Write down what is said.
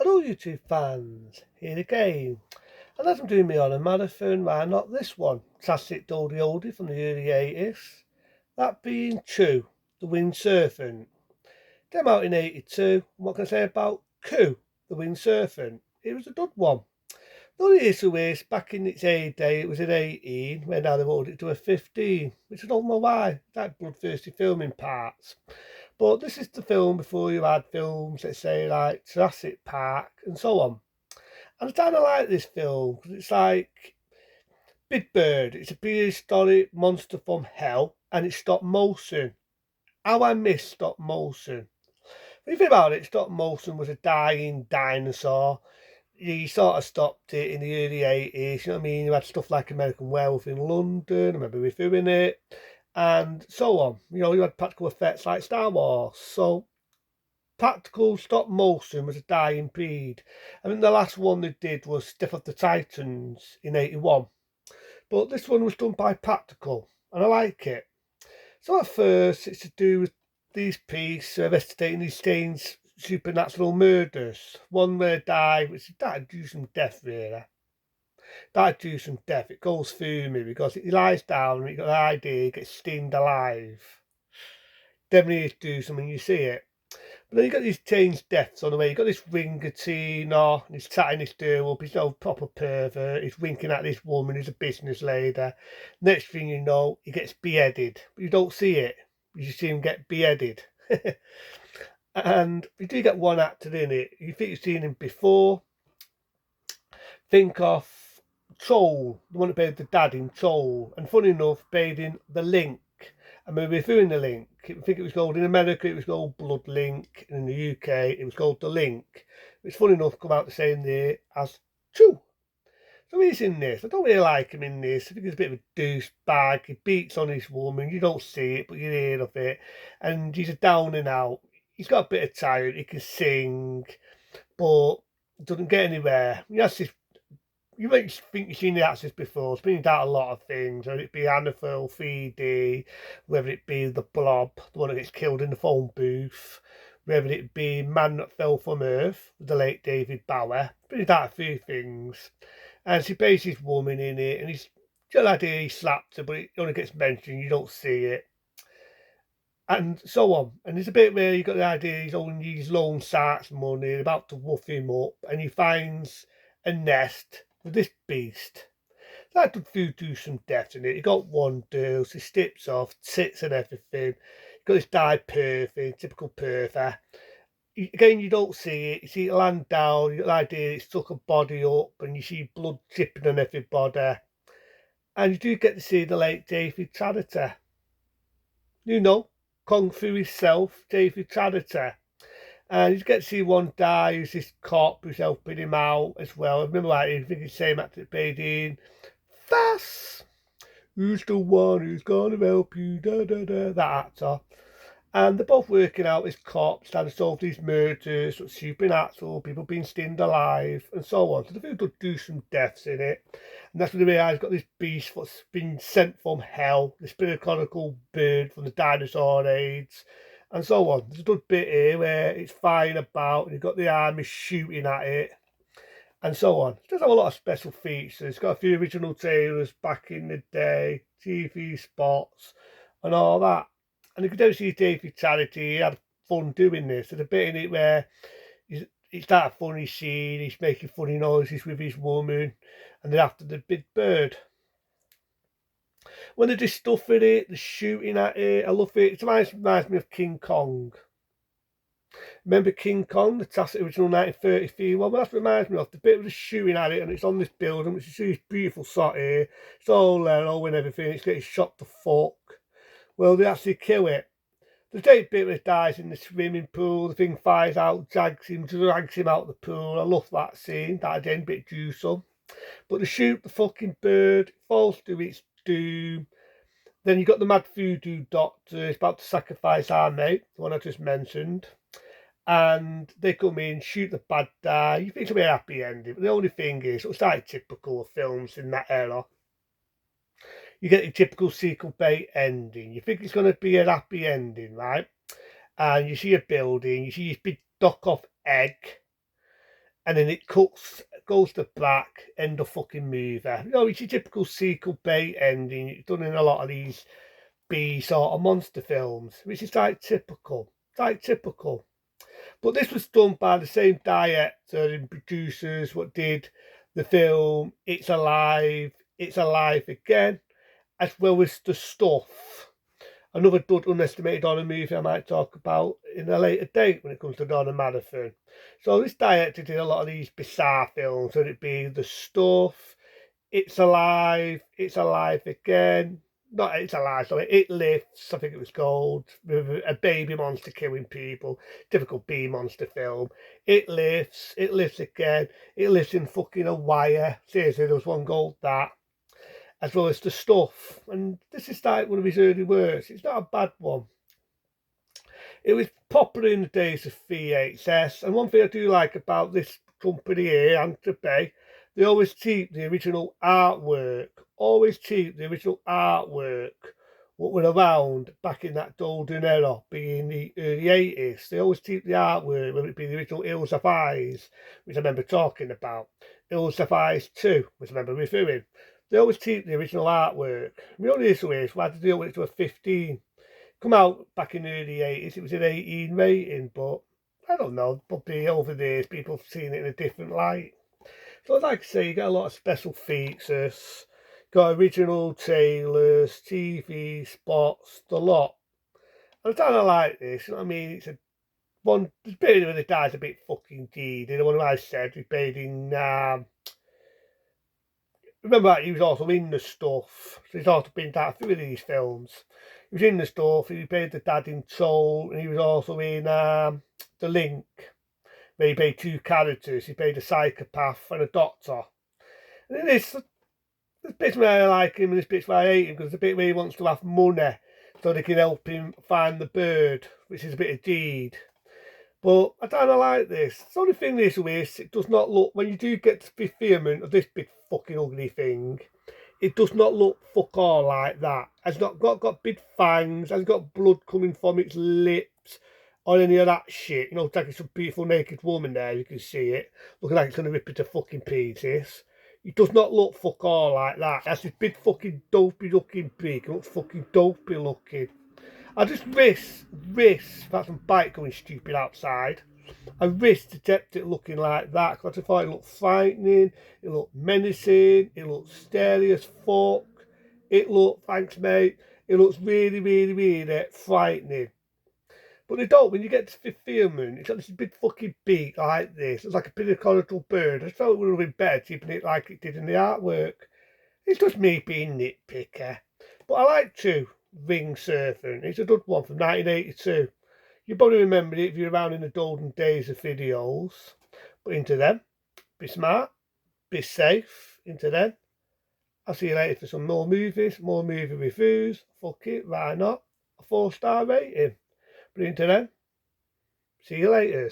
Hello YouTube fans, here again. And as I'm doing my on a marathon, why not this one? Classic oldie from the early 80s. That being true, The Winged Serpent. Came out in 82. What can I say about Coup, The Winged Serpent? It was a good one. The only issue is, back in its heyday, it was an 18, when now they've ordered it to a 15, which I don't know why. It's like bloodthirsty filming parts. But this is the film before you had films, let's say, like Jurassic Park and so on. And I kind of like this film because it's like Big Bird. It's a prehistoric monster from hell, and it's stop motion. How I miss stop motion. When you think about it, stop motion was a dying dinosaur. You sort of stopped it in the early 80s, you know what I mean? You had stuff like American Werewolf in London, I remember reviewing it, and so on. You know, you had practical effects like Star Wars. So practical stop motion was a dying breed. I mean, the last one they did was Death of the Titans in 81. But this one was done by practical, and I like it. So at first, it's to do with these police investigating these strange supernatural murders. One where died, which died due to some death, really. Died due to some death. It goes through me because he lies down and he got an idea, he gets skinned alive. Definitely do something, you see it. But then you got these changed deaths on the way. You got this ringatino, and he's chatting this girl up. He's no proper pervert. He's winking at this woman who's a business lady. Next thing you know, he gets beheaded. But you don't see it. You just see him get beheaded. And you do get one actor in it. You think you've seen him before. Think of Troll, the one that played the dad in Troll. And funny enough, played in The Link. And we're reviewing The Link. I think it was called, in America, it was called Blood Link. And in the UK, it was called The Link. It's funny enough, come out the same day as True. So he's in this. I don't really like him in this. I think he's a bit of a douchebag. He beats on his woman. You don't see it, but you hear of it. And he's a down and out. He's got a bit of talent. He can sing, but doesn't get anywhere. He has this, you might think you've seen the actors before. It's been out a lot of things, whether it be Annabelle 3D, whether it be the Blob, the one that gets killed in the phone booth, whether it be Man That Fell From Earth, with the late David Bowie. Been out a few things. And she plays his woman in it, and he's got an idea he slapped her, but it only gets mentioned, you don't see it. And so on. And there's a bit where you got the idea he's owing these loan sharks money, about to woof him up, and he finds a nest with this beast. That could do some death in it. He got one girl, she strips off, tits and everything. He got this dyed perfect, typical perfer. Again, you don't see it. You see it land down. You got the idea it's took a body up, and you see blood dripping on everybody. And you do get to see the late David Traditor. You know, Kung Fu himself, David Traditor. And you get to see one die who's this cop who's helping him out as well. I remember like I think it's the same actor that played in Fast. Who's the one who's gonna help you? Da da da. That actor. And they're both working out as cops, trying to solve these murders, supernatural, people being skinned alive, and so on. So they do some deaths in it. And that's when they realise got this beast that's been sent from hell, this spiritonical bird from the dinosaur age, and so on. There's a good bit here where it's flying about, and you've got the army shooting at it, and so on. It does have a lot of special features. It's got a few original trailers back in the day, TV spots, and all that. And you could also see David Charity, he had fun doing this. There's a bit in it where it's that funny scene, he's making funny noises with his woman, and then after the big bird. When they do stuff in it, they're shooting at it, I love it. It reminds me of King Kong. Remember King Kong, the classic original 1933 one? Well, that's what it reminds me of. The bit of the shooting at it, and it's on this building, which you see this beautiful shot here. It's all low and everything, it's getting shot to fuck. Well, they actually kill it. The great bit where it dies in the swimming pool, the thing flies out, drags him out of the pool. I love that scene, that again, bit gruesome. But they shoot the fucking bird, it falls to its doom. Then you got the mad voodoo doctor, he's about to sacrifice our mate, the one I just mentioned. And they come in, shoot the bad guy. You think it'll be a happy ending, but the only thing is, it's like typical of films in that era. You get your typical sequel bait ending. You think it's going to be a happy ending, right? And you see a building, you see this big dock off egg, and then it cuts, goes to black, end of fucking movie. You know, it's your typical sequel bait ending. It's done in a lot of these B sort of monster films, which is like typical. It's like typical. But this was done by the same director and producers what did the film It's Alive Again, as well as The Stuff. Another good underestimated horror movie I might talk about in a later date when it comes to Donna Marathon. So this director did a lot of these bizarre films, whether it be The Stuff, It's Alive Again. Not It's Alive, sorry, It Lifts, I think it was called, with a baby monster killing people. Typical B monster film. It Lifts Again, It Lifts in fucking a wire. Seriously, there was one called that. As well as The Stuff. And this is like one of his early works. It's not a bad one. It was popular in the days of VHS. And one thing I do like about this company here, Anta Bay, they always keep the original artwork. Always keep the original artwork what were around back in that golden era, being the early 80s. They always keep the artwork, whether it be the original Hills of Eyes, which I remember talking about. Hills of Eyes 2, which I remember reviewing. They always keep the original artwork. The only issue is why did they do it to a 15? Come out back in the early 80s, it was an 18 rating, but I don't know, probably over the years people have seen it in a different light. So I'd like to say you got a lot of special features, got original trailers, TV spots, the lot. And I kind of like this, you know what I mean? It's a one, the bit where the guy's a bit fucking deed, you know what I said, we paid in, remember that he was also in The Stuff, so he's also been that through these films. He was in The Stuff, he played the dad in Soul, and he was also in The Link, where he played two characters. He played a psychopath and a doctor. And in this, there's bits where I like him and there's bits where I hate him, because the bit where he wants to have money so they can help him find the bird, which is a bit of deed. But I don't like this. The only thing this is, it does not look, when you do get to the fulfillment of this big fucking ugly thing, it does not look fuck all like that. It's not got big fangs, has got blood coming from its lips, or any of that shit. You know, it's like it's a beautiful naked woman there, you can see it, looking like it's going to rip it to fucking pieces. It does not look fuck all like that. That's this big fucking dopey looking pig. It looks fucking dopey looking. I just wish that some bike going stupid outside. I wish to kept it looking like that, because I thought it looked frightening, it looked menacing, it looked scary as fuck. It looked, thanks mate, it looks really, really, really frightening. But they don't, when you get to fulfillment, it's got this big fucking beak like this. It's like a pinnacle bird. I thought it would have been better keeping it like it did in the artwork. It's just me being nitpicker. But I like to Ring Serpent. It's a good one from 1982. You probably remember it if you're around in the golden days of videos. But into them, be smart, be safe, into them. I'll see you later for some more movies, more movie reviews. Fuck it, why not? A 4-star rating. But into them, see you later.